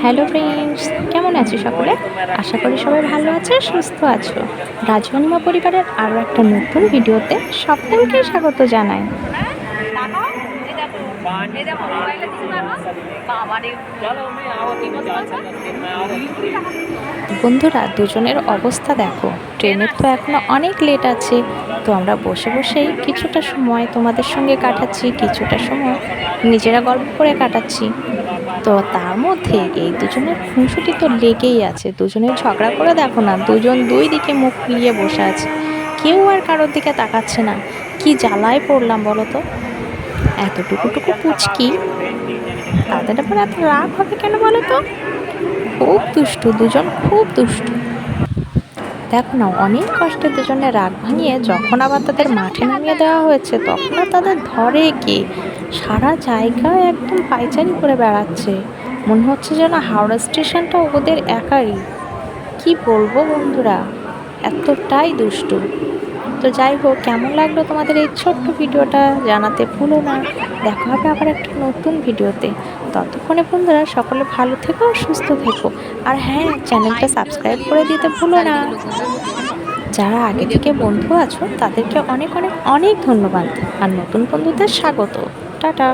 Hello friends, কেমন আছো সকলে? আশা করি সবাই ভালো আছো, সুস্থ আছো। রাজকন্যা পরিবারের আরও একটা নতুন ভিডিওতে সকলকে স্বাগত জানাই। বন্ধুরা, দুজনের অবস্থা দেখো। ট্রেনের তো এখনো অনেক লেট আছে, তো আমরা বসে বসেই কিছুটা সময় তোমাদের সঙ্গে কাটাচ্ছি, কিছুটা সময় নিজেরা গল্প করে কাটাচ্ছি। তো তার মধ্যে এই দুজনের খুনসুটি তো লেগেই আছে। দুজনের ঝগড়া করে দেখো না, দুজন দুই দিকে মুখ ফিরিয়ে বসে আছে, কেউ আর কারোর দিকে তাকাচ্ছে না। কি জ্বালায় পড়লাম বলো তো। এতটুকু পুচকি, তাদের আবার এত রাগ হবে কেন বলো তো? খুব দুষ্টু দুজন, খুব দুষ্টু। দেখো না, অনেক কষ্টে দুজনে রাগ ভাঙিয়ে যখন আবার তাদের মাঠে নামিয়ে দেওয়া হয়েছে, তখন আর তাদের ধরে কে? সারা জায়গায় একদম পায়চারি করে বেড়াচ্ছে। মনে হচ্ছে যেন হাওড়া স্টেশনটা ওদের একাই। কি বলবো বন্ধুরা, এতটাই দুষ্টু। তো যাই হোক, কেমন লাগলো তোমাদের এই ছোট্ট ভিডিওটা জানাতে ভুলো না। দেখা হবে আবার একটা নতুন ভিডিওতে। ততক্ষণে বন্ধুরা সকলে ভালো থেকো, সুস্থ থেকো। আর হ্যাঁ, চ্যানেলটা সাবস্ক্রাইব করে দিতে ভুলো না। যারা আগে থেকে বন্ধু আছো তাদেরকে অনেক অনেক অনেক ধন্যবাদ, আর নতুন বন্ধুদের স্বাগত। টাটা।